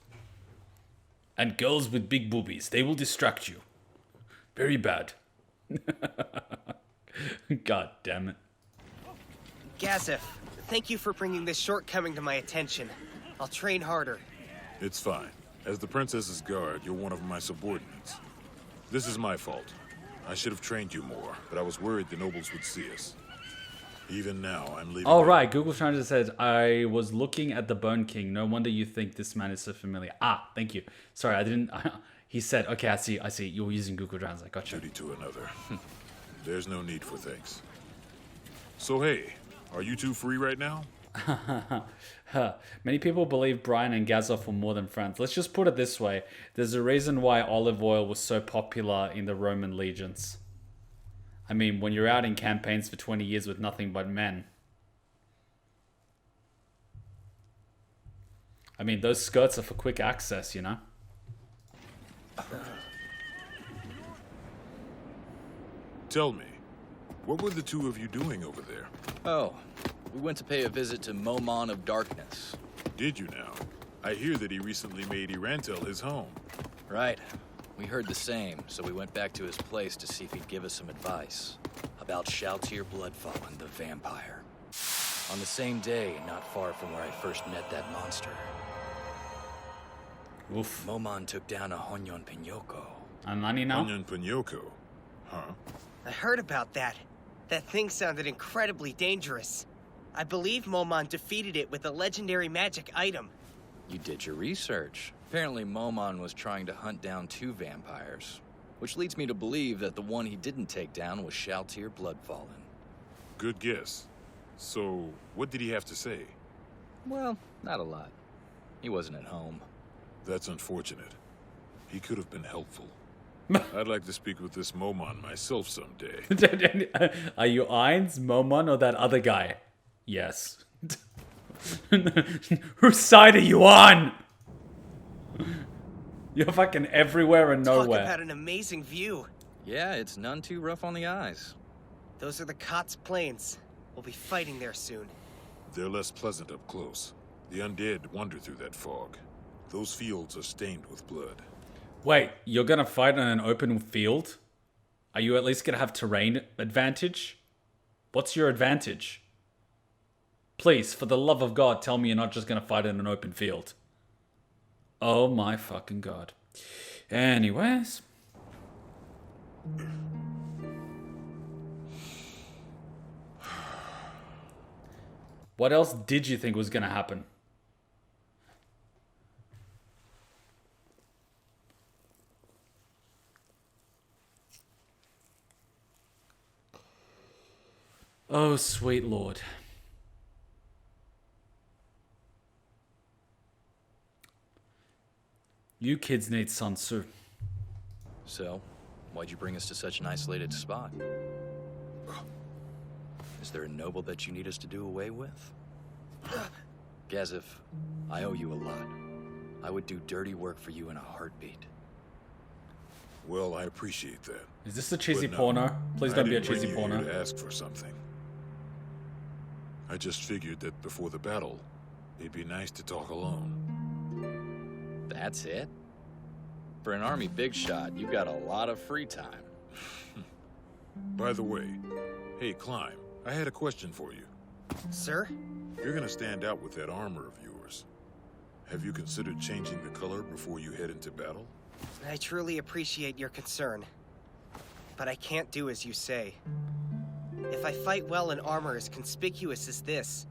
And girls with big boobies, they will distract you. Very bad. God damn it. Gazef, thank you for bringing this shortcoming to my attention. I'll train harder. It's fine. As the princess's guard, you're one of my subordinates. This is my fault. I should have trained you more, but I was worried the nobles would see us. Even now, I'm leaving. Oh right, Google Translate says, I was looking at the Bone King. No wonder you think this man is so familiar. Ah, thank you. Sorry, I didn't... He said, okay, I see. You're using Google Translate. Gotcha. Duty to another. There's no need for thanks. So hey, are you two free right now? Many people believe Brian and Gazov were more than friends. Let's just put it this way. There's a reason why olive oil was so popular in the Roman legions. I mean, when you're out in campaigns for 20 years with nothing but men. I mean, those skirts are for quick access, you know? Tell me, what were the two of you doing over there? Oh, we went to pay a visit to Momon of Darkness. Did you now? I hear that he recently made Irantel his home. Right. We heard the same, so we went back to his place to see if he'd give us some advice about Shalltear Bloodfallen, the vampire. On the same day, not far from where I first met that monster. Oof. Momon took down a Honyon Pinyoko. And Nani now? Honyon Pinyoko? Huh? I heard about that. That thing sounded incredibly dangerous. I believe Momon defeated it with a legendary magic item. You did your research. Apparently Momon was trying to hunt down 2 vampires, which leads me to believe that the one he didn't take down was Shaltir Bloodfallen. Good guess. So, what did he have to say? Well, not a lot. He wasn't at home. That's unfortunate. He could have been helpful. I'd like to speak with this Momon myself someday. Are you Ainz, Momon, or that other guy? Yes. Whose side are you on? You're fucking everywhere and nowhere. Talk about an amazing view. Yeah, it's none too rough on the eyes. Those are the Kotz Plains. We'll be fighting there soon. They're less pleasant up close. The undead wander through that fog. Those fields are stained with blood. Wait, you're gonna fight on an open field? Are you at least gonna have terrain advantage? What's your advantage? Please, for the love of God, tell me you're not just gonna fight in an open field. Oh my fucking God. Anyways. What else did you think was gonna happen? Oh, sweet Lord. You kids need Sun Tzu. So, why'd you bring us to such an isolated spot? Is there a noble that you need us to do away with? Gazif, I owe you a lot. I would do dirty work for you in a heartbeat. Well, I appreciate that. Is this a cheesy But no, porno? Please don't be a I didn't cheesy bring you porno. here to ask for something. I just figured that before the battle, it'd be nice to talk alone. That's it? For an army big shot, you've got a lot of free time. By the way, hey, Climb, I had a question for you. Sir? You're gonna stand out with that armor of yours. Have you considered changing the color before you head into battle? I truly appreciate your concern. But I can't do as you say. If I fight well in armor as conspicuous as this,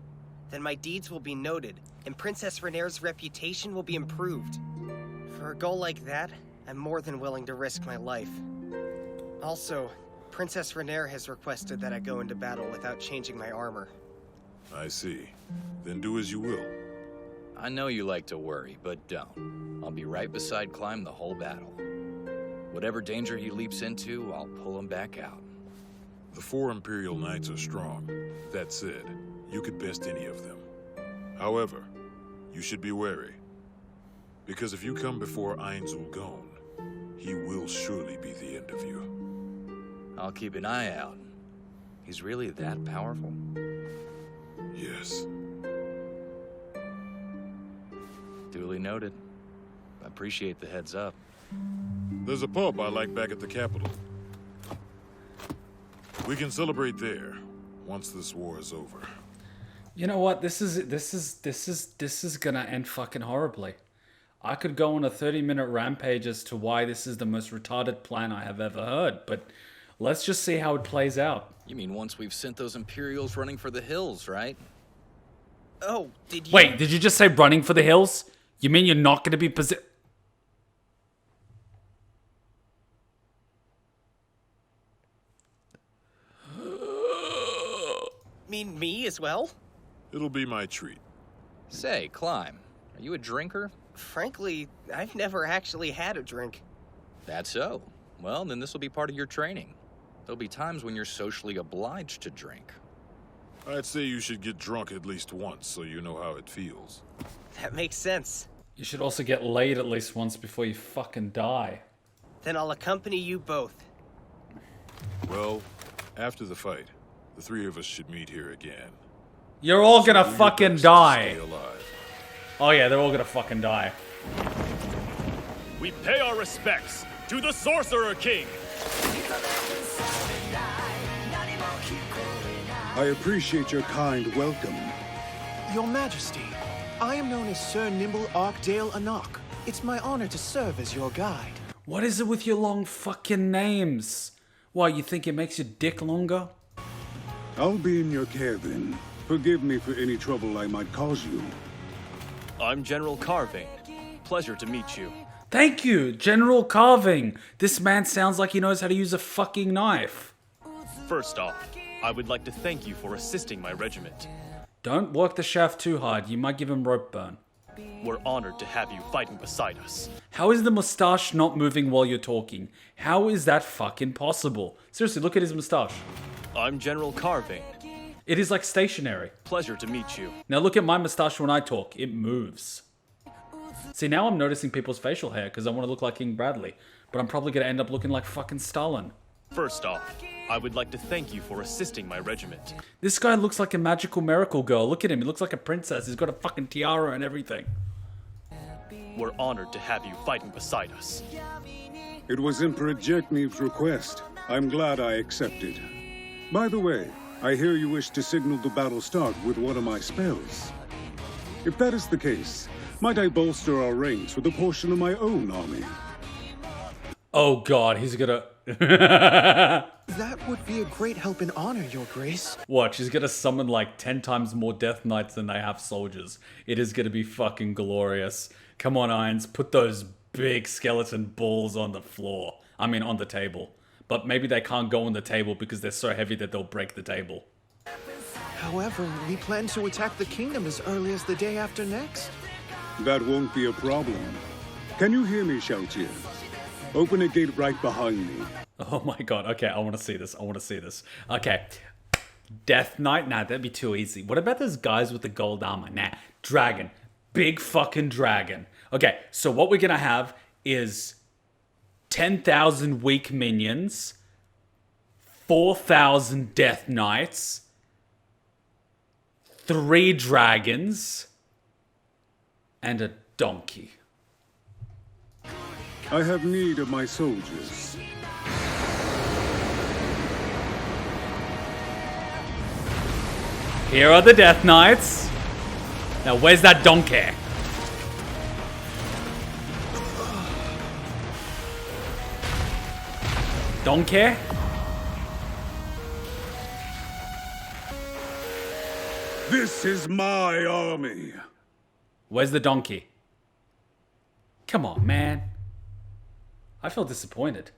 then my deeds will be noted, and Princess Renaer's reputation will be improved. For a goal like that, I'm more than willing to risk my life. Also, Princess Renaer has requested that I go into battle without changing my armor. I see. Then do as you will. I know you like to worry, but don't. I'll be right beside Climb the whole battle. Whatever danger he leaps into, I'll pull him back out. The 4 Imperial Knights are strong. That said, you could best any of them. However, you should be wary. Because if you come before Ainz Gone, he will surely be the end of you. I'll keep an eye out. He's really that powerful? Yes. Duly noted. I appreciate the heads up. There's a pub I like back at the capital. We can celebrate there once this war is over. You know what? This is gonna end fucking horribly. I could go on a 30-minute rampage as to why this is the most retarded plan I have ever heard, but let's just see how it plays out. You mean once we've sent those Imperials running for the hills, right? Oh, did you... Wait, did you just say running for the hills? You mean you're not gonna be Mean me as well? It'll be my treat. Say, Climb, are you a drinker? Frankly, I've never actually had a drink. That's so. Well, then this will be part of your training. There'll be times when you're socially obliged to drink. I'd say you should get drunk at least once so you know how it feels. That makes sense. You should also get laid at least once before you fucking die. Then I'll accompany you both. Well, after the fight, the 3 of us should meet here again. You're all gonna fucking die. Stay alive. Oh yeah, they're all gonna fucking die. We pay our respects to the Sorcerer King. I appreciate your kind welcome. Your Majesty, I am known as Sir Nimble Arkdale Anok. It's my honor to serve as your guide. What is it with your long fucking names? Why, you think it makes your dick longer? I'll be in your care then. Forgive me for any trouble I might cause you. I'm General Carving. Pleasure to meet you. Thank you, General Carving. This man sounds like he knows how to use a fucking knife. First off, I would like to thank you for assisting my regiment. Don't work the shaft too hard. You might give him rope burn. We're honored to have you fighting beside us. How is the mustache not moving while you're talking? How is that fucking possible? Seriously, look at his mustache. I'm General Carving. It is like stationary. Pleasure to meet you. Now look at my mustache when I talk. It moves. See, now I'm noticing people's facial hair because I want to look like King Bradley. But I'm probably going to end up looking like fucking Stalin. First off, I would like to thank you for assisting my regiment. This guy looks like a magical miracle girl. Look at him. He looks like a princess. He's got a fucking tiara and everything. We're honored to have you fighting beside us. It was Emperor Jerkneev's request. I'm glad I accepted. By the way, I hear you wish to signal the battle start with one of my spells. If that is the case, might I bolster our ranks with a portion of my own army? Oh god, he's gonna... That would be a great help and honor, Your Grace. Watch, he's gonna summon like 10 times more Death Knights than they have soldiers. It is gonna be fucking glorious. Come on, Irons, put those big skeleton balls on the floor. I mean, on the table. But maybe they can't go on the table because they're so heavy that they'll break the table. However, we plan to attack the kingdom as early as the day after next. That won't be a problem. Can you hear me, Shoutier? Open a gate right behind me. Oh my god, okay, I want to see this. I want to see this. Okay. Death Knight? Nah, that'd be too easy. What about those guys with the gold armor? Nah, dragon. Big fucking dragon. Okay, so what we're gonna have is 10,000 weak minions, 4,000 Death Knights, 3 dragons, and a donkey. I have need of my soldiers. Here are the Death Knights. Now, where's that donkey? Donkey? This is my army. Where's the donkey? Come on, man. I feel disappointed.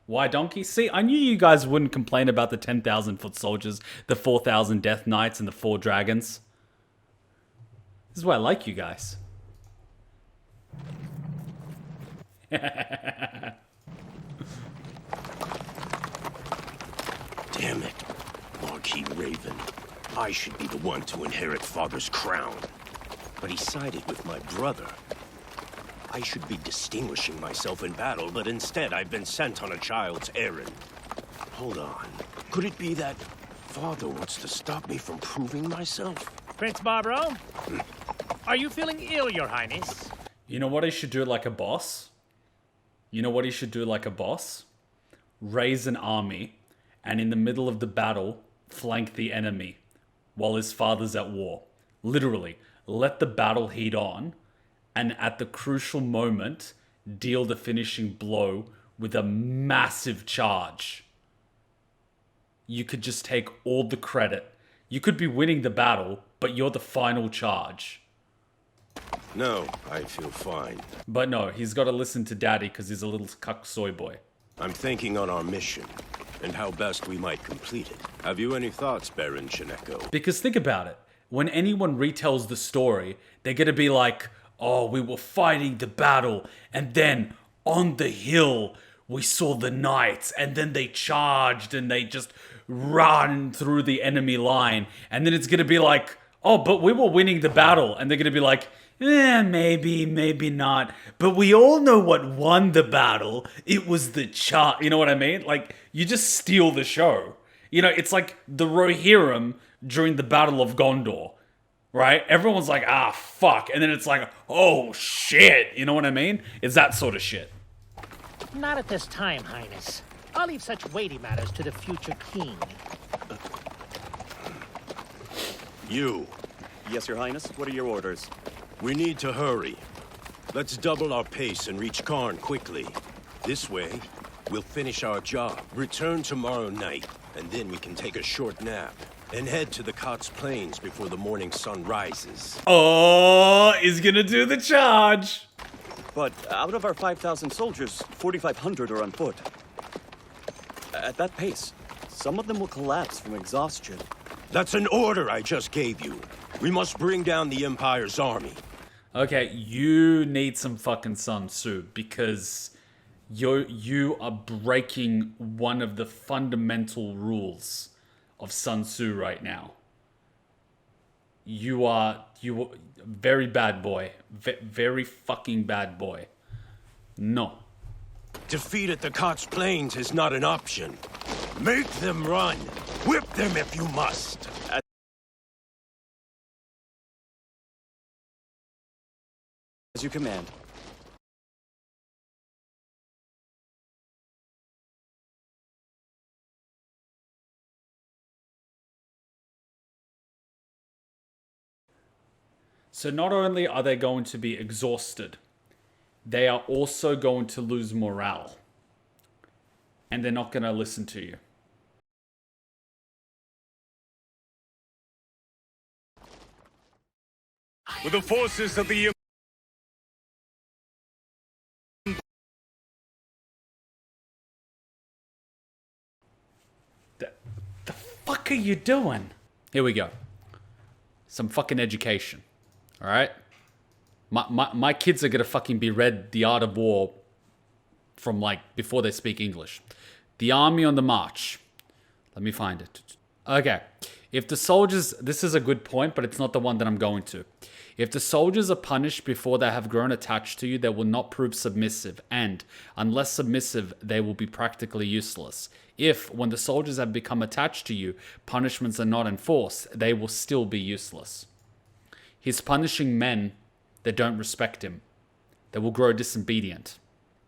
Why donkey? See, I knew you guys wouldn't complain about the 10,000 foot soldiers, the 4,000 Death Knights, and the 4 dragons. This is why I like you guys. Damn it. Marquis Raven. I should be the one to inherit Father's crown. But he sided with my brother. I should be distinguishing myself in battle, but instead I've been sent on a child's errand. Hold on. Could it be that Father wants to stop me from proving myself? Prince Barbaro? Are you feeling ill, Your Highness? You know what he should do like a boss? You know what he should do like a boss? Raise an army, and in the middle of the battle, flank the enemy, while his father's at war. Literally, let the battle heat on, and at the crucial moment, deal the finishing blow with a massive charge. You could just take all the credit. You could be winning the battle, but you're the final charge. No, I feel fine. But no, he's got to listen to Daddy because he's a little cuck soy boy. I'm thinking on our mission, and how best we might complete it. Have you any thoughts, Baron Shineko? Because think about it. When anyone retells the story, they're going to be like, oh, we were fighting the battle, and then on the hill, we saw the knights, and then they charged, and they just ran through the enemy line. And then it's going to be like, oh, but we were winning the battle. And they're going to be like, maybe, maybe not. But we all know what won the battle. It was the charge. You know what I mean? Like, you just steal the show. You know, it's like the Rohirrim during the Battle of Gondor. Right? Everyone's like, ah, fuck. And then it's like, oh, shit. You know what I mean? It's that sort of shit. Not at this time, Highness. I'll leave such weighty matters to the future king. You. Yes, Your Highness. What are your orders? We need to hurry. Let's double our pace and reach Karn quickly. This way, we'll finish our job, return tomorrow night, and then we can take a short nap and head to the Kotz Plains before the morning sun rises. Oh, he's gonna do the charge. But out of our 5,000 soldiers, 4,500 are on foot. At that pace, some of them will collapse from exhaustion. That's an order I just gave you. We must bring down the Empire's army. Okay, you need some fucking Sun Tzu because you are breaking one of the fundamental rules of Sun Tzu right now. You are very bad boy. Very fucking bad boy. No. Defeat at the Kotz Plains is not an option. Make them run. Whip them if you must. As you command. So not only are they going to be exhausted, they are also going to lose morale. And they're not going to listen to you. With the forces of the The fuck are you doing? Here we go. Some fucking education. Alright? My kids are gonna fucking be read The Art of War from like before they speak English. The army on the march. Let me find it. Okay. If the soldiers... This is a good point, but it's not the one that I'm going to. If the soldiers are punished before they have grown attached to you, they will not prove submissive. And, unless submissive, they will be practically useless. If, when the soldiers have become attached to you, punishments are not enforced, they will still be useless. He's punishing men that don't respect him. They will grow disobedient.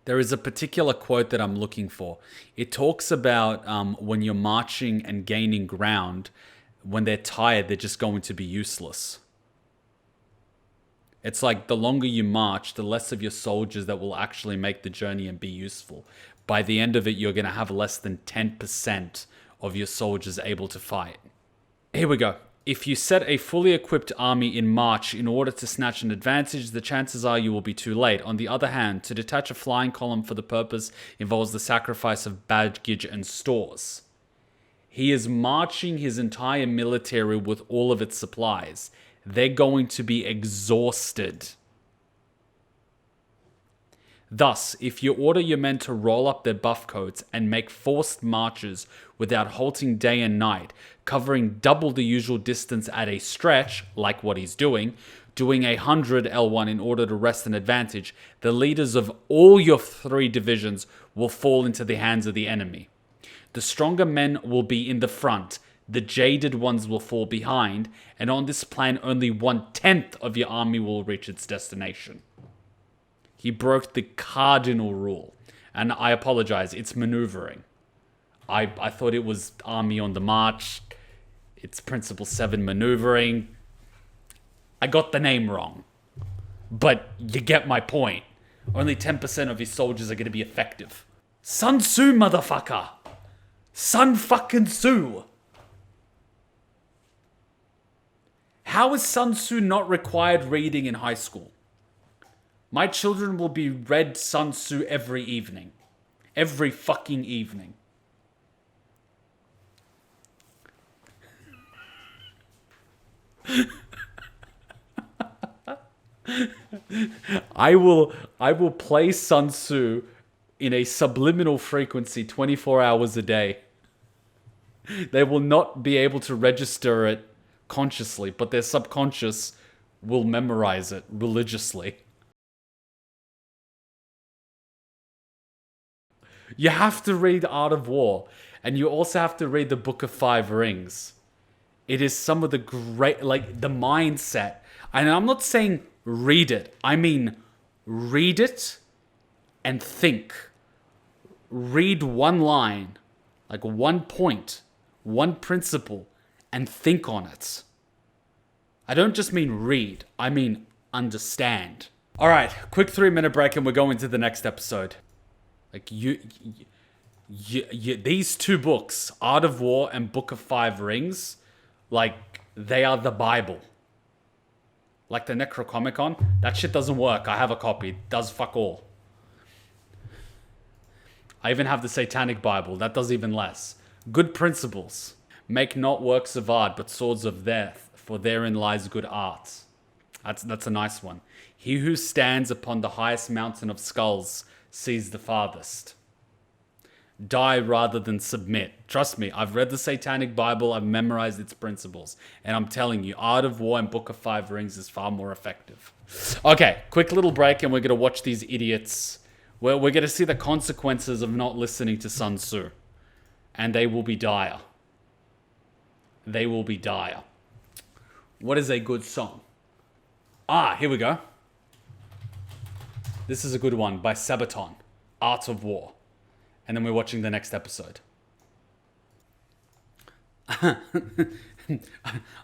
There is a particular quote that I'm looking for. It talks about when you're marching and gaining ground, when they're tired, they're just going to be useless. It's like the longer you march, the less of your soldiers that will actually make the journey and be useful. By the end of it, you're going to have less than 10% of your soldiers able to fight. Here we go. If you set a fully equipped army in march in order to snatch an advantage, the chances are you will be too late. On the other hand, to detach a flying column for the purpose involves the sacrifice of baggage and stores. He is marching his entire military with all of its supplies. They're going to be exhausted. Thus, if you order your men to roll up their buff coats and make forced marches without halting day and night, covering double the usual distance at a stretch, like what he's doing 100 L1 in order to wrest an advantage, the leaders of all your 3 divisions will fall into the hands of the enemy. The stronger men will be in the front, the jaded ones will fall behind, and on this plan only 1/10 of your army will reach its destination. He broke the cardinal rule, and I apologize, it's maneuvering. I thought it was army on the march, it's principle 7 maneuvering. I got the name wrong, but you get my point. Only 10% of his soldiers are going to be effective. Sun Tzu, motherfucker! Sun fucking Tzu! How is Sun Tzu not required reading in high school? My children will be read Sun Tzu every evening. Every fucking evening. I will play Sun Tzu in a subliminal frequency 24 hours a day. They will not be able to register it consciously, but their subconscious will memorize it religiously. You have to read Art of War, and you also have to read the Book of 5 Rings. It is some of the great, like, the mindset. And I'm not saying read it. I mean, read it and think. Read one line, like one point, one principle, and think on it. I don't just mean read, I mean understand. All right, quick 3-minute break and we're going to the next episode. Like, these two books, Art of War and Book of Five Rings, like, they are the Bible. Like the Necronomicon, that shit doesn't work. I have a copy. It does fuck all. I even have the Satanic Bible. That does even less. Good principles. Make not works of art, but swords of death, for therein lies good art. That's a nice one. He who stands upon the highest mountain of skulls sees the farthest. Die rather than submit. Trust me, I've read the Satanic Bible, I've memorized its principles, and I'm telling you, Art of War and Book of Five Rings is far more effective. Okay, quick little break, and we're going to watch these idiots. We're going to see the consequences of not listening to Sun Tzu. And they will be dire. They will be dire. What is a good song? Ah, here we go. This is a good one by Sabaton, Art of War. And then we're watching the next episode.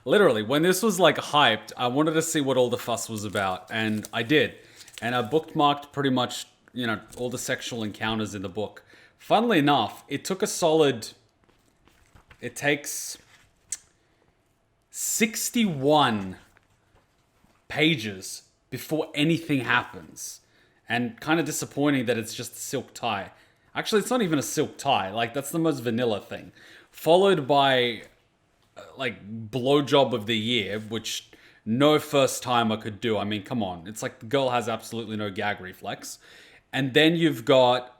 Literally, when this was like hyped, I wanted to see what all the fuss was about. And I did. And I bookmarked pretty much, you know, all the sexual encounters in the book. Funnily enough, it took a solid... It takes 61 pages before anything happens. And kind of disappointing that it's just a silk tie. Actually, it's not even a silk tie. Like, that's the most vanilla thing. Followed by, like, blowjob of the year, which no first timer could do. I mean, come on. It's like the girl has absolutely no gag reflex. And then you've got,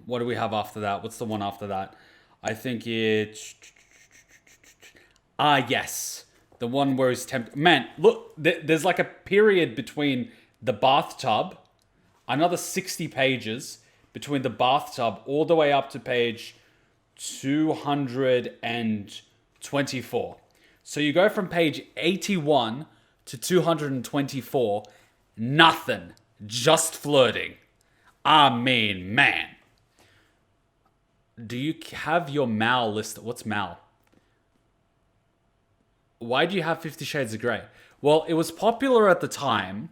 what do we have after that? What's the one after that? I think it's... yes. The one where he's tempted. Man, look, there's like a period between the bathtub, another 60 pages between the bathtub all the way up to page 224. So you go from page 81 to 224, nothing, just flirting. I mean, man. Do you have your Mal list? What's Mal? Why do you have 50 Shades of Grey? Well, it was popular at the time.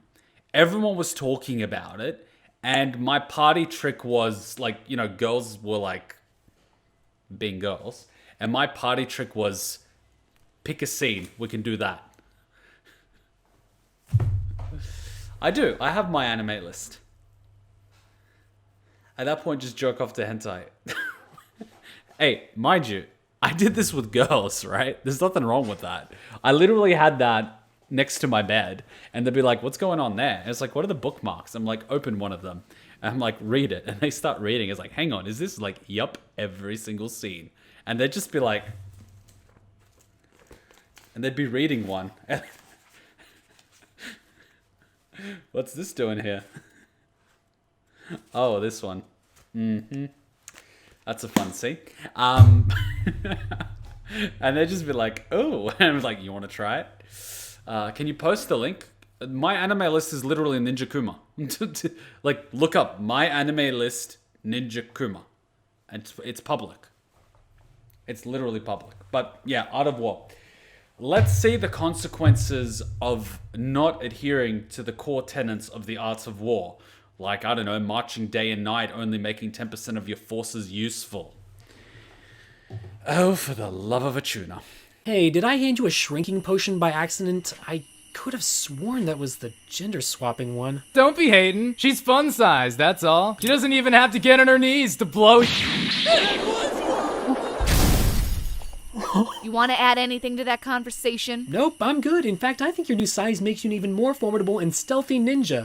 Everyone was talking about it. And my party trick was, like, you know, girls were, like, being girls. And my party trick was, pick a scene. We can do that. I do. I have my anime list. At that point, just jerk off to hentai. Hey, mind you, I did this with girls, right? There's nothing wrong with that. I literally had that next to my bed, and they'd be like, what's going on there? And it's like, what are the bookmarks? I'm like, open one of them. And I'm like, read it. And they start reading. It's like, hang on, is this like, yup, every single scene? And they'd just be like, and they'd be reading one. What's this doing here? Oh, this one. Mm-hmm. That's a fun scene. And they'd just be like, oh. And I was like, you want to try it? Can you post the link? My anime list is literally Ninja Kuma. Like, look up my anime list Ninja Kuma. It's public. It's literally public. But yeah, Art of War. Let's see the consequences of not adhering to the core tenets of the Arts of War. Like, I don't know, marching day and night, only making 10% of your forces useful. Oh, for the love of a tuna. Hey, did I hand you a shrinking potion by accident? I could have sworn that was the gender swapping one. Don't be hating. She's fun sized, that's all. She doesn't even have to get on her knees to blow. You want to add anything to that conversation? Nope, I'm good. In fact, I think your new size makes you an even more formidable and stealthy ninja.